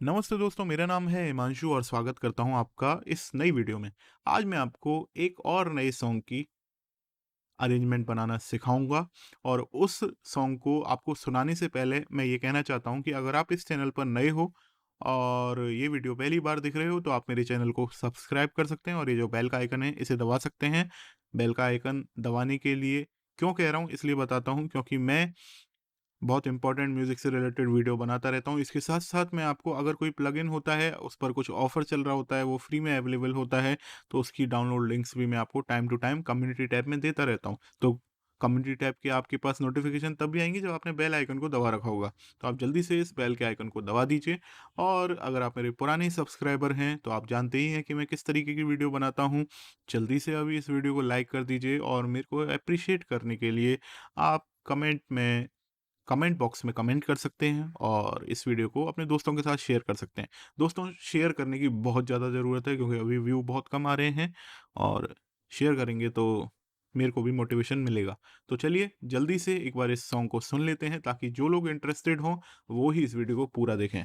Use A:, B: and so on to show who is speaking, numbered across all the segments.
A: नमस्ते दोस्तों, मेरा नाम है हिमांशु और स्वागत करता हूं आपका इस नई वीडियो में। आज मैं आपको एक और नए सॉन्ग की अरेंजमेंट बनाना सिखाऊंगा और उस सॉन्ग को आपको सुनाने से पहले मैं ये कहना चाहता हूं कि अगर आप इस चैनल पर नए हो और ये वीडियो पहली बार दिख रहे हो तो आप मेरे चैनल को सब्सक्राइब कर सकते हैं और ये जो बेल का आइकन है इसे दबा सकते हैं। बेल का आइकन दबाने के लिए क्यों कह रहा हूँ इसलिए बताता हूँ, क्योंकि मैं बहुत इंपॉर्टेंट म्यूज़िक से रिलेटेड वीडियो बनाता रहता हूँ। इसके साथ-साथ मैं आपको अगर कोई प्लगइन होता है, उस पर कुछ ऑफ़र चल रहा होता है, वो फ्री में अवेलेबल होता है, तो उसकी डाउनलोड लिंक्स भी मैं आपको time to time community tab में देता रहता हूँ। तो कम्युनिटी टैब के आपके पास नोटिफ़िकेशन तब भी आएँगी जब आपने बेल आइकन को दबा रखा होगा। तो आप जल्दी से इस बेल के आइकन को दबा दीजिए और अगर आप मेरे पुराने सब्सक्राइबर हैं, तो आप जानते ही हैं कि मैं किस तरीके की वीडियो बनाता हूँ। जल्दी से अभी इस वीडियो को लाइक कर दीजिए और मेरे को एप्रिशिएट करने के लिए आप कमेंट बॉक्स में कमेंट कर सकते हैं और इस वीडियो को अपने दोस्तों के साथ शेयर कर सकते हैं। दोस्तों, शेयर करने की बहुत ज़्यादा ज़रूरत है क्योंकि अभी व्यू बहुत कम आ रहे हैं और शेयर करेंगे तो मेरे को भी मोटिवेशन मिलेगा। तो चलिए जल्दी से एक बार इस सॉन्ग को सुन लेते हैं ताकि जो लोग इंटरेस्टेड हों वो ही इस वीडियो को पूरा देखें।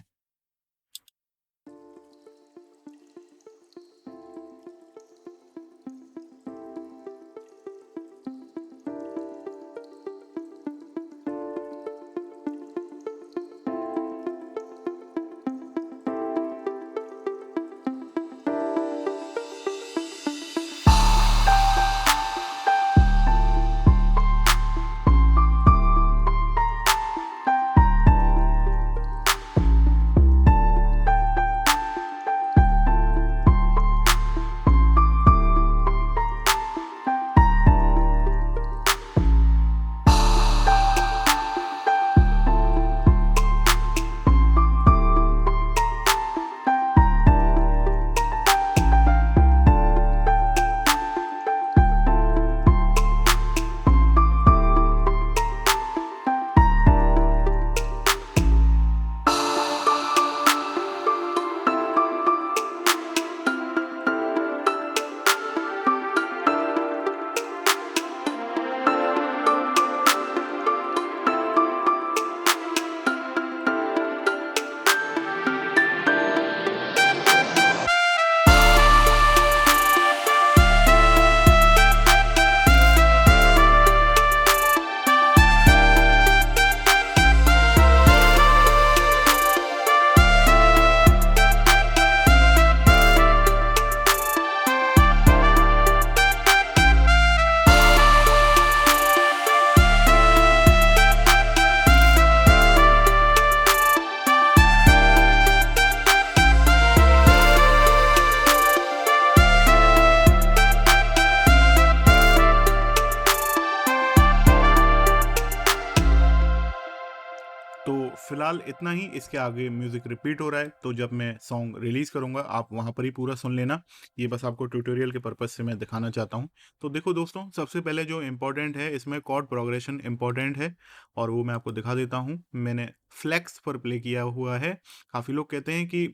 A: तो फिलहाल इतना ही, इसके आगे म्यूज़िक रिपीट हो रहा है, तो जब मैं सॉन्ग रिलीज़ करूँगा आप वहाँ पर ही पूरा सुन लेना। ये बस आपको ट्यूटोरियल के पर्पज़ से मैं दिखाना चाहता हूँ। तो देखो दोस्तों, सबसे पहले जो इम्पोर्टेंट है इसमें कॉर्ड प्रोग्रेशन इम्पोर्टेंट है और वो मैं आपको दिखा देता हूँ। मैंने फ्लेक्स पर प्ले किया हुआ है। काफ़ी लोग कहते हैं कि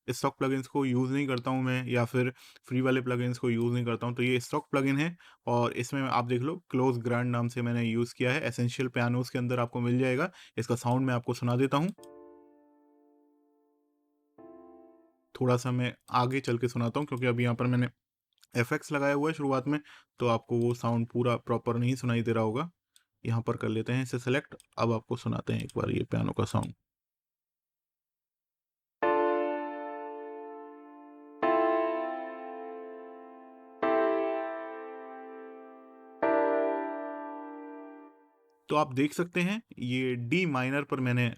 A: स्टॉक प्लगइन्स को यूज़ नहीं करता हूँ मैं या फिर फ्री वाले प्लगइन्स को यूज़ नहीं करता हूँ, तो ये स्टॉक प्लगइन है और इसमें आप देख लो क्लोज ग्रैंड नाम से मैंने यूज़ किया है। एसेंशियल पियानोज़ के अंदर आपको मिल जाएगा। इसका साउंड मैं आपको सुना देता हूँ। थोड़ा-सा मैं आगे चल के सुनाता हूँ क्योंकि अभी यहाँ पर मैंने इफ़ेक्ट्स लगाया हुआ है शुरुआत में, तो आपको वो साउंड पूरा प्रॉपर नहीं सुनाई दे रहा होगा। यहाँ पर कर लेते हैं इसे सेलेक्ट। अब आपको सुनाते हैं एक बार ये पियानो का साउंड। तो आप देख सकते हैं ये डी माइनर पर मैंने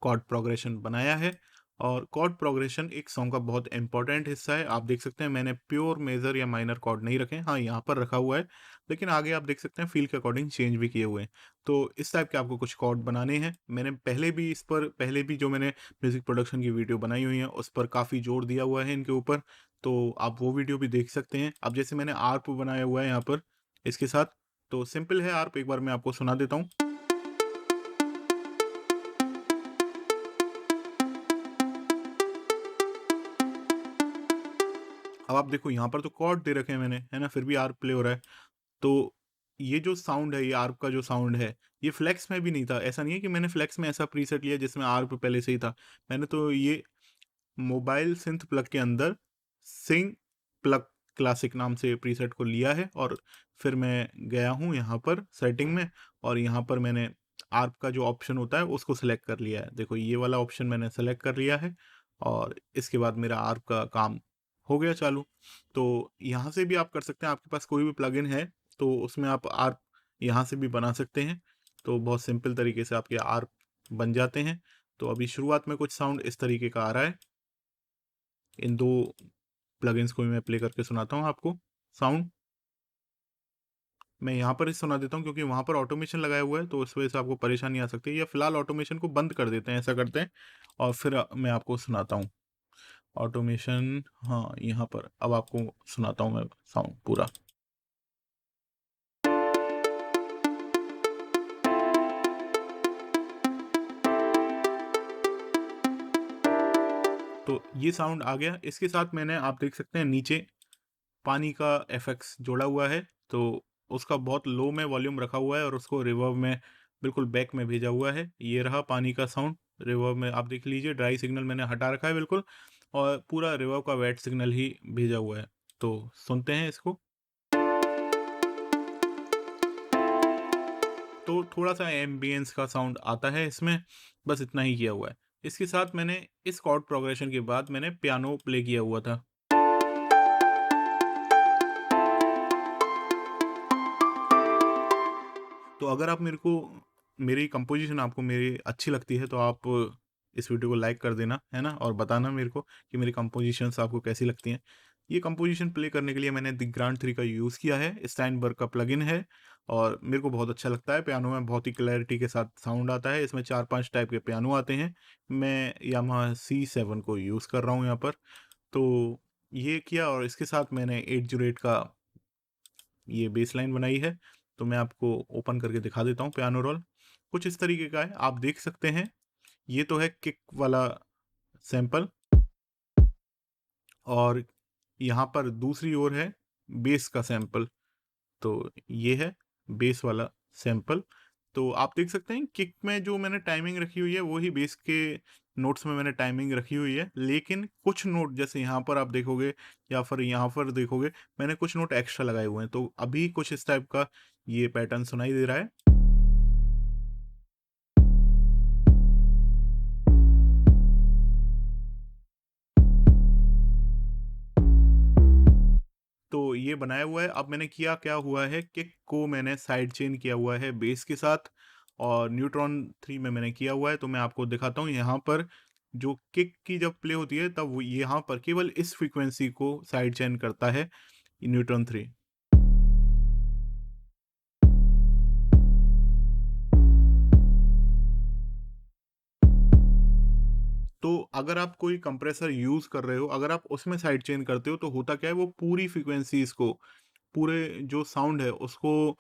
A: कॉर्ड प्रोग्रेशन बनाया है और कॉर्ड प्रोग्रेशन एक सॉन्ग का बहुत इंपॉर्टेंट हिस्सा है। आप देख सकते हैं मैंने प्योर मेजर या माइनर कॉर्ड नहीं रखे, हाँ यहाँ पर रखा हुआ है, लेकिन आगे आप देख सकते हैं फील के अकॉर्डिंग चेंज भी किए हुए हैं। तो इस टाइप के आपको कुछ कॉर्ड बनाने हैं। मैंने पहले भी जो मैंने म्यूजिक प्रोडक्शन की वीडियो बनाई हुई है उस पर काफ़ी जोर दिया हुआ है इनके ऊपर, तो आप वो वीडियो भी देख सकते हैं। अब जैसे मैंने आर्प बनाया हुआ है यहाँ पर इसके साथ, तो सिंपल है आर्प, एक बार मैं आपको सुना देता हूँ। अब आप देखो यहाँ पर तो कॉर्ड दे रखे हैं मैंने, है ना, फिर भी आर्प प्ले हो रहा है। तो ये जो साउंड है, ये आर्प का जो साउंड है, ये फ्लेक्स में भी नहीं था। ऐसा नहीं है कि मैंने फ्लेक्स में ऐसा प्रीसेट लिया जिसमें आर्प पहले से ही था। मैंने तो ये मोबाइल सिंथ प्लग के अंदर सिंग प्लग क्लासिक नाम से प्रीसेट को लिया है और फिर मैं गया हूँ यहाँ पर सेटिंग में और यहाँ पर मैंने आर्प का जो ऑप्शन होता है उसको सिलेक्ट कर लिया है। देखो ये वाला ऑप्शन मैंने सेलेक्ट कर लिया है और इसके बाद मेरा आर्प का काम हो गया चालू। तो यहाँ से भी आप कर सकते हैं, आपके पास कोई भी प्लगइन है तो उसमें आप आर्प यहाँ से भी बना सकते हैं। तो बहुत सिंपल तरीके से आपके आर्प बन जाते हैं। तो अभी शुरुआत में कुछ साउंड इस तरीके का आ रहा है। इन 2 प्लगइन्स को भी मैं प्ले करके सुनाता हूँ आपको साउंड। मैं यहाँ पर ही सुना देता हूँ क्योंकि वहाँ पर ऑटोमेशन लगाया हुआ है तो उस वजह से आपको परेशानी आ सकती है, या फिलहाल ऑटोमेशन को बंद कर देते हैं, ऐसा करते हैं और फिर मैं आपको सुनाता हूँ ऑटोमेशन। हाँ, यहाँ पर अब आपको सुनाता हूँ मैं साउंड पूरा। तो ये साउंड आ गया। इसके साथ मैंने, आप देख सकते हैं नीचे पानी का एफएक्स जोड़ा हुआ है, तो उसका बहुत लो में वॉल्यूम रखा हुआ है और उसको रिवर्ब में बिल्कुल बैक में भेजा हुआ है। ये रहा पानी का साउंड रिवर्ब में, आप देख लीजिए ड्राई सिग्नल मैंने हटा रखा है बिल्कुल और पूरा रिवर्ब का वेट सिग्नल ही भेजा हुआ है। तो सुनते हैं इसको। तो थोड़ा सा एम्बियंस का साउंड आता है इसमें, बस इतना ही किया हुआ है। इसके साथ मैंने इस कॉर्ड प्रोग्रेशन के बाद मैंने पियानो प्ले किया हुआ था। तो अगर आप मेरी कंपोजिशन आपको मेरी अच्छी लगती है तो आप इस वीडियो को लाइक कर देना, है ना, और बताना मेरे को कि मेरी कंपोजिशंस आपको कैसी लगती हैं। ये कंपोजिशन प्ले करने के लिए मैंने द ग्रांड 3 का यूज़ किया है। स्टाइनबर्ग का प्लगइन है और मेरे को बहुत अच्छा लगता है। पियानो में बहुत ही क्लैरिटी के साथ साउंड आता है। इसमें 4-5 टाइप के पियानो आते हैं। मैं यामाहा C7 को यूज़ कर रहा हूँ यहाँ पर। तो ये किया और इसके साथ मैंने 808 का ये बेस लाइन बनाई है। तो मैं आपको ओपन करके दिखा देता हूँ पियानो रोल। कुछ इस तरीके का है, आप देख सकते हैं। ये तो है किक वाला सैंपल और यहाँ पर दूसरी ओर है बेस का सैंपल। तो ये है बेस वाला सैंपल। तो आप देख सकते हैं किक में जो मैंने टाइमिंग रखी हुई है वही बेस के नोट्स में मैंने टाइमिंग रखी हुई है, लेकिन कुछ नोट जैसे यहाँ पर आप देखोगे या फिर यहाँ पर देखोगे मैंने कुछ नोट एक्स्ट्रा लगाए हुए हैं। तो अभी कुछ इस टाइप का ये पैटर्न सुनाई दे रहा है। तो ये बनाया हुआ है। अब मैंने किया क्या हुआ है, किक को मैंने साइड चेन किया हुआ है बेस के साथ और न्यूट्रॉन 3 में मैंने किया हुआ है। तो मैं आपको दिखाता हूँ यहाँ पर जो किक की जब प्ले होती है तब वो यहाँ पर केवल इस फ्रीक्वेंसी को साइड चेन करता है न्यूट्रॉन 3। तो अगर आप कोई कंप्रेसर यूज़ कर रहे हो, अगर आप उसमें साइड चेन करते हो तो होता क्या है, वो पूरी फ्रीक्वेंसीज़ को, पूरे जो साउंड है उसको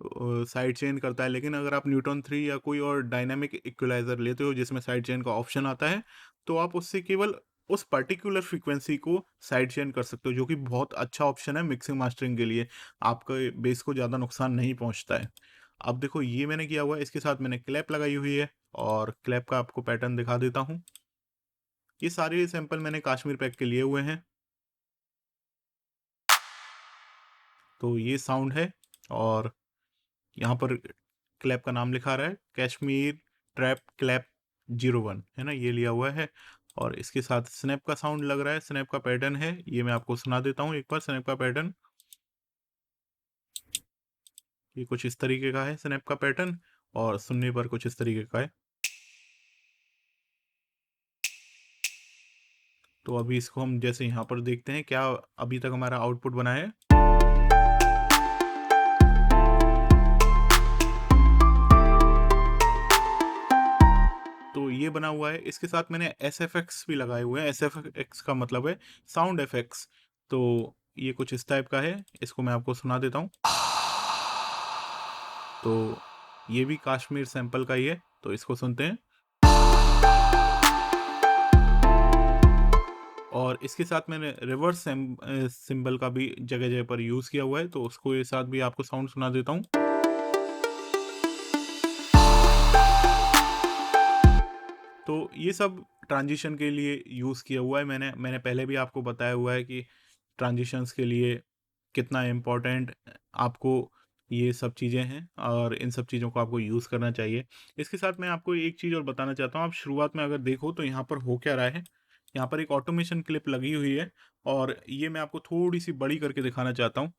A: साइड चेन करता है। लेकिन अगर आप न्यूट्रॉन 3 या कोई और डायनामिक इक्वलाइज़र लेते हो जिसमें साइड चेन का ऑप्शन आता है, तो आप उससे केवल उस पर्टिकुलर फ्रीक्वेंसी को साइड चेन कर सकते हो, जो कि बहुत अच्छा ऑप्शन है मिक्सिंग मास्टरिंग के लिए। आपके बेस को ज़्यादा नुकसान नहीं पहुँचता है। अब देखो ये मैंने किया हुआ है, इसके साथ मैंने क्लैप लगाई हुई है और क्लैप का आपको पैटर्न दिखा देता हूँ। ये सारे सैंपल मैंने कश्मीर पैक के लिए हुए हैं। तो ये साउंड है और यहाँ पर क्लैप का नाम लिखा रहा है कश्मीर ट्रैप क्लैप 01, है ना, ये लिया हुआ है। और इसके साथ स्नैप का साउंड लग रहा है, स्नैप का पैटर्न है। ये मैं आपको सुना देता हूँ एक बार स्नैप का पैटर्न। ये कुछ इस तरीके का है स्नैप का पैटर्न और सुनने पर कुछ इस तरीके का है। तो अभी इसको हम जैसे यहाँ पर देखते हैं क्या अभी तक हमारा आउटपुट बना है। तो ये बना हुआ है। इसके साथ मैंने SFX भी लगाए हुए हैं। SFX का मतलब है साउंड इफेक्ट्स। तो ये कुछ इस टाइप का है, इसको मैं आपको सुना देता हूँ। तो ये भी कश्मीर सैंपल का ही है, तो इसको सुनते हैं। और इसके साथ मैंने रिवर्स सिंबल का भी जगह जगह पर यूज़ किया हुआ है, तो उसको ये साथ भी आपको साउंड सुना देता हूँ। तो ये सब ट्रांजिशन के लिए यूज़ किया हुआ है। मैंने पहले भी आपको बताया हुआ है कि ट्रांजिशंस के लिए कितना इम्पोर्टेंट आपको ये सब चीज़ें हैं और इन सब चीज़ों को आपको यूज़ करना चाहिए। इसके साथ मैं आपको एक चीज़ और बताना चाहता हूँ, आप शुरुआत में अगर देखो तो यहाँ पर हो क्या रहा है, यहाँ पर एक ऑटोमेशन क्लिप लगी हुई है और ये मैं आपको थोड़ी-सी बड़ी करके दिखाना चाहता हूँ।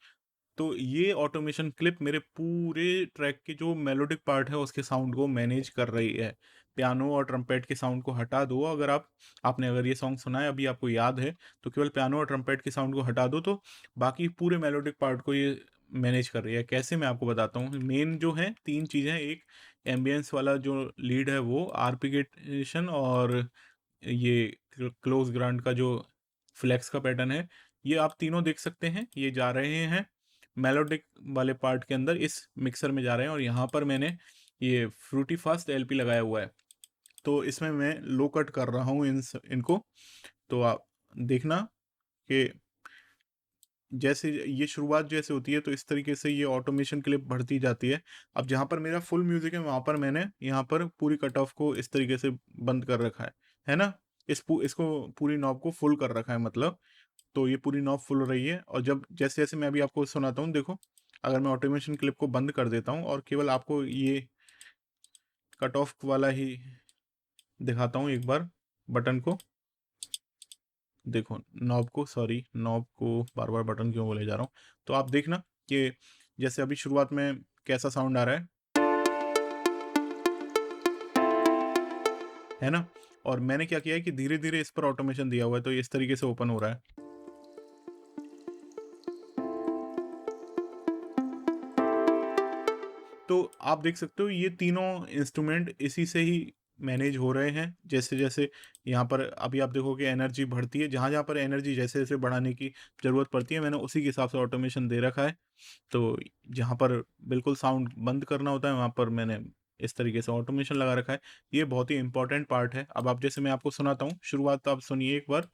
A: तो ये ऑटोमेशन क्लिप मेरे पूरे ट्रैक के जो मेलोडिक पार्ट है उसके साउंड को मैनेज कर रही है। पियानो और ट्रम्पेट के साउंड को हटा दो, अगर आपने अगर ये सॉन्ग सुना है अभी आपको याद है, तो केवल पियानो और ट्रम्पेट के साउंड को हटा दो तो बाकी पूरे मेलोडिक पार्ट को ये मैनेज कर रही है। कैसे, मैं आपको बताता हूँ। मेन जो है 3 चीज़ें हैं, एक एम्बियंस वाला जो लीड है वो, आर्पेगिटेशन और ये क्लोज ग्रांड का जो फ्लेक्स का पैटर्न है, ये आप तीनों देख सकते हैं। ये जा रहे हैं मेलोडिक वाले पार्ट के अंदर, इस मिक्सर में जा रहे हैं और यहाँ पर मैंने ये फ्रूटी फास्ट एलपी लगाया हुआ है। तो इसमें मैं लो कट कर रहा हूँ इनको। तो आप देखना कि जैसे ये शुरुआत जैसे होती है तो इस तरीके से ये ऑटोमेशन क्लिप बढ़ती जाती है। अब जहाँ पर मेरा फुल म्यूजिक है वहाँ पर मैंने यहाँ पर पूरी कट ऑफ को इस तरीके से बंद कर रखा है ना? इसको पूरी नॉब को फुल कर रखा है मतलब। तो ये पूरी नॉब फुल हो रही है और जब जैसे-जैसे मैं अभी आपको सुनाता हूँ देखो, अगर मैं ऑटोमेशन क्लिप को बंद कर देता हूँ और केवल आपको ये कट ऑफ वाला ही दिखाता हूँ एक बार बटन को। देखो नॉब को बार-बार बटन क्यों बोले जा रहा हूँ। तो आप देखना कि जैसे अभी शुरुआत में कैसा साउंड आ रहा है ना? और मैंने क्या किया है कि धीरे-धीरे इस पर ऑटोमेशन दिया हुआ है तो ये इस तरीके से ओपन हो रहा है। तो आप देख सकते हो ये तीनों इंस्ट्रूमेंट इसी से ही मैनेज हो रहे हैं। जैसे-जैसे यहाँ पर अभी आप देखोगे एनर्जी बढ़ती है, जहाँ-जहाँ पर एनर्जी जैसे-जैसे बढ़ाने की ज़रूरत पड़ती है मैंने उसी के हिसाब से ऑटोमेशन दे रखा है। तो जहाँ पर बिल्कुल साउंड बंद करना होता है वहाँ पर मैंने इस तरीके से ऑटोमेशन लगा रखा है। ये बहुत ही इम्पोर्टेंट पार्ट है। अब आप जैसे मैं आपको सुनाता हूँ, शुरुआत तो आप सुनिए एक बार।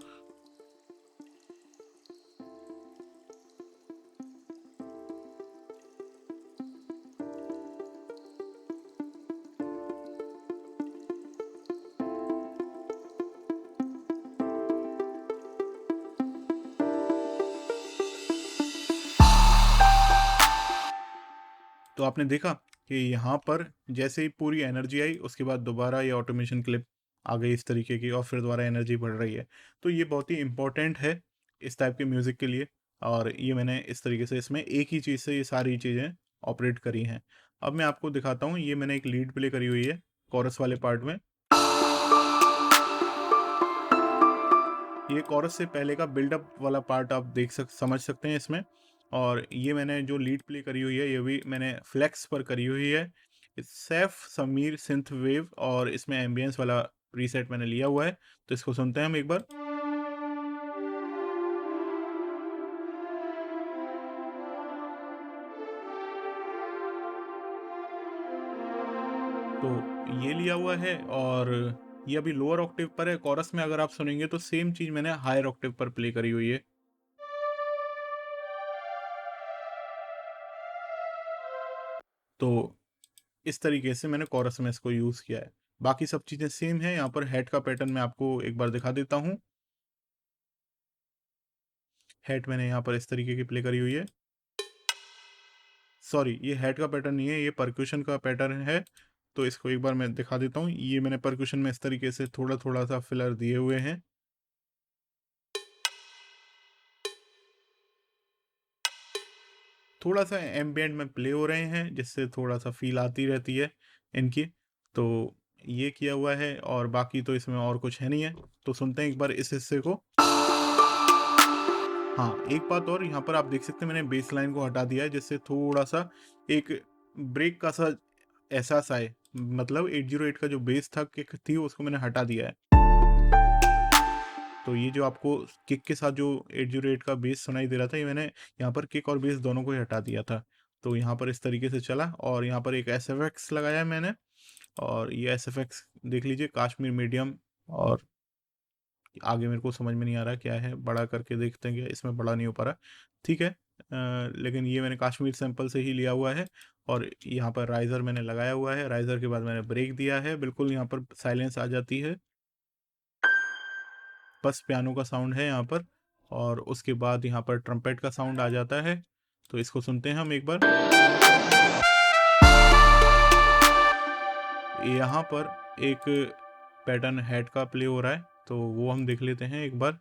A: तो आपने देखा कि यहाँ पर जैसे ही पूरी एनर्जी आई उसके बाद दोबारा ये ऑटोमेशन क्लिप आ गई इस तरीके की और फिर दोबारा एनर्जी बढ़ रही है। तो ये बहुत ही इम्पोर्टेंट है इस टाइप के म्यूज़िक के लिए और ये मैंने इस तरीके से इसमें एक ही चीज़ से ये सारी चीज़ें ऑपरेट करी हैं। अब मैं आपको दिखाता हूँ, ये मैंने एक लीड प्ले करी हुई है कोरस वाले पार्ट में। ये कोरस से पहले का बिल्डअप वाला पार्ट आप समझ सकते हैं इसमें। और ये मैंने जो लीड प्ले करी हुई है ये भी मैंने फ्लेक्स पर करी हुई है। सैफ समीर सिंथ वेव और इसमें एम्बियंस वाला प्रीसेट मैंने लिया हुआ है। तो इसको सुनते हैं हम एक बार। तो ये लिया हुआ है और ये अभी लोअर ऑक्टेव पर है। कोरस में अगर आप सुनेंगे तो सेम चीज़ मैंने हायर ऑक्टेव पर प्ले करी हुई है। तो इस तरीके से मैंने कोरस में इसको यूज़ किया है। बाकी सब चीज़ें सेम है। यहाँ पर हेड का पैटर्न मैं आपको एक बार दिखा देता हूँ। हेड मैंने यहाँ पर इस तरीके की प्ले करी हुई है। सॉरी, ये हेड का पैटर्न नहीं है, ये परक्यूशन का पैटर्न है। तो इसको एक बार मैं दिखा देता हूँ। ये मैंने परक्यूशन में इस तरीके से थोड़ा-थोड़ा सा फिलर दिए हुए हैं। थोड़ा-सा एम्बिएंट में प्ले हो रहे हैं, जिससे थोड़ा-सा फ़ील आती रहती है इनकी। तो ये किया हुआ है और बाकी तो इसमें और कुछ है नहीं है। तो सुनते हैं एक बार इस हिस्से को। हाँ, एक बात और, यहाँ पर आप देख सकते हैं मैंने बेस लाइन को हटा दिया है, जिससे थोड़ा-सा एक ब्रेक का सा एहसास आए। मतलब 808 का जो बेस था, किक थी, उसको मैंने हटा दिया है। तो ये जो आपको किक के साथ जो 808 का बेस सुनाई दे रहा था, ये मैंने यहाँ पर किक और बेस दोनों को ही हटा दिया था। तो यहाँ पर इस तरीके से चला और यहाँ पर एक एसएफएक्स लगाया है मैंने और ये एसएफएक्स देख लीजिए, कश्मीर मीडियम। और आगे मेरे को समझ में नहीं आ रहा क्या है, बड़ा करके देखते हैं, क्या इसमें बड़ा नहीं हो पा रहा। ठीक है, लेकिन ये मैंने कश्मीर सैंपल से ही लिया हुआ है और यहाँ पर राइज़र मैंने लगाया हुआ है। राइज़र के बाद मैंने ब्रेक दिया है, बिल्कुल यहाँ पर साइलेंस आ जाती है। बस पियानो का साउंड है यहाँ पर, और उसके बाद यहाँ पर ट्रम्पेट का साउंड आ जाता है। तो इसको सुनते हैं हम एक बार। यहाँ पर एक पैटर्न हेड का प्ले हो रहा है, तो वो हम देख लेते हैं एक बार।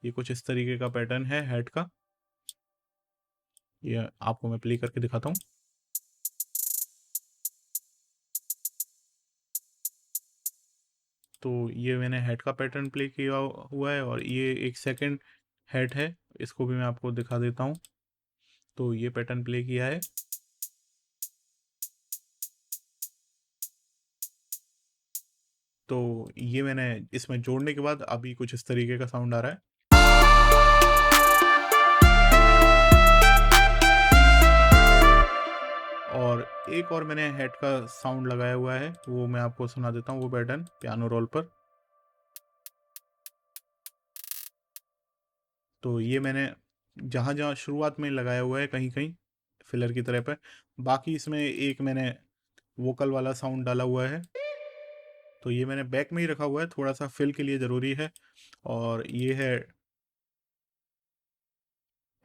A: ये कुछ इस तरीके का पैटर्न है हेड का, ये आपको मैं प्ले करके दिखाता हूँ। तो ये मैंने हेड का पैटर्न प्ले किया हुआ है, और ये एक सेकंड हेड है, इसको भी मैं आपको दिखा देता हूँ। तो ये पैटर्न प्ले किया है। तो ये मैंने इसमें जोड़ने के बाद अभी कुछ इस तरीके का साउंड आ रहा है। और एक और मैंने हेड का साउंड लगाया हुआ है, वो मैं आपको सुना देता हूँ, वो पैटर्न पियानो रोल पर। तो ये मैंने जहाँ जहाँ शुरुआत में लगाया हुआ है, कहीं कहीं फिलर की तरह पे, बाकी इसमें एक मैंने वोकल वाला साउंड डाला हुआ है। तो ये मैंने बैक में ही रखा हुआ है, थोड़ा सा फिल के लिए ज़रूरी है। और ये है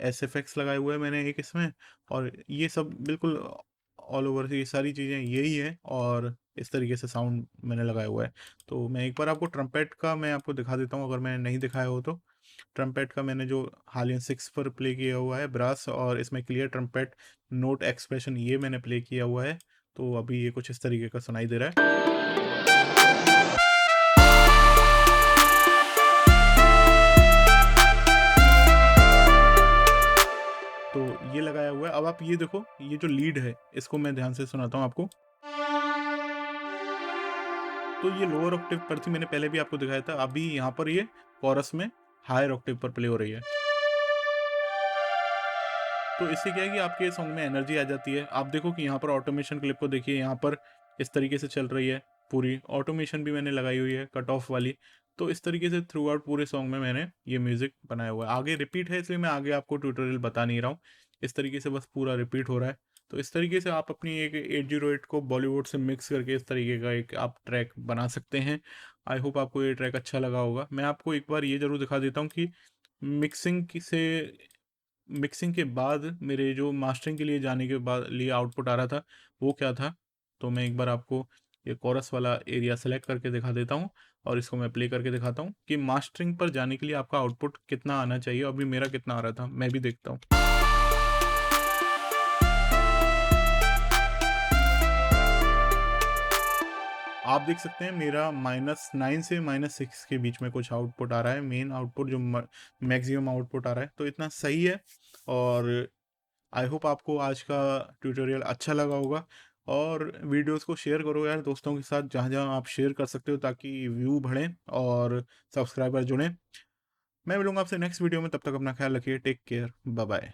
A: एसएफएक्स लगाए हुए हैं मैंने एक इसमें, और ये सब बिल्कुल ऑल ओवर ये सारी चीज़ें यही है, और इस तरीके से साउंड मैंने लगाया हुआ है। तो मैं एक बार आपको ट्रम्पेट का मैं आपको दिखा देता हूँ, अगर मैंने नहीं दिखाया हो तो। ट्रम्पेट का मैंने जो हालियन 6 पर प्ले किया हुआ है ब्रास, और इसमें क्लियर ट्रम्पेट नोट एक्सप्रेशन ये मैंने प्ले किया हुआ है। तो अभी ये कुछ इस तरीके का सुनाई दे रहा है। तो ये लगाया हुआ है। अब आप ये देखो, ये जो लीड है इसको मैं ध्यान से सुनाता हूँ आपको। तो ये लोअर ऑक्टेव पर थी, मैंने पहले भी आपको दिखाया था। अभी यहाँ पर ये कोरस में हायर ऑक्टेव पर प्ले हो रही है। तो इससे क्या है कि आपके सॉन्ग में एनर्जी आ जाती है। आप देखो कि यहाँ पर ऑटोमेशन क्लिप को देखिए, यहाँ पर इस तरीके से चल रही है, पूरी ऑटोमेशन भी मैंने लगाई हुई है कट ऑफ वाली। तो इस तरीके से थ्रू आउट पूरे सॉन्ग में मैंने ये म्यूजिक बनाया हुआ है। आगे रिपीट है, इसलिए मैं आगे आपको ट्यूटोरियल बता नहीं रहा हूँ। इस तरीके से बस पूरा रिपीट हो रहा है। तो इस तरीके से आप अपनी एक 808 को बॉलीवुड से मिक्स करके इस तरीके का एक आप ट्रैक बना सकते हैं। आई होप आपको ये ट्रैक अच्छा लगा होगा। मैं आपको एक बार ये ज़रूर दिखा देता हूँ कि मिक्सिंग के बाद मेरे जो मास्टरिंग के लिए जाने के बाद लिए आउटपुट आ रहा था, वो क्या था। तो मैं एक बार आपको ये कोरस वाला एरिया सेलेक्ट करके दिखा देता हूँ, और इसको मैं प्ले करके दिखाता हूँ कि मास्टरिंग पर जाने के लिए आपका आउटपुट कितना आना चाहिए। अभी मेरा कितना आ रहा था मैं भी देखता हूँ। आप देख सकते हैं मेरा -9 से -6 के बीच में कुछ आउटपुट आ रहा है, मेन आउटपुट जो मैक्सिमम आउटपुट आ रहा है। तो इतना सही है, और आई होप आपको आज का ट्यूटोरियल अच्छा लगा होगा। और वीडियोस को शेयर करो यार दोस्तों के साथ, जहाँ जहाँ आप शेयर कर सकते हो, ताकि व्यू बढ़े और सब्सक्राइबर जुड़ें। मैं मिलूंगा आपसे नेक्स्ट वीडियो में, तब तक अपना ख्याल रखिए। Take care, bye bye.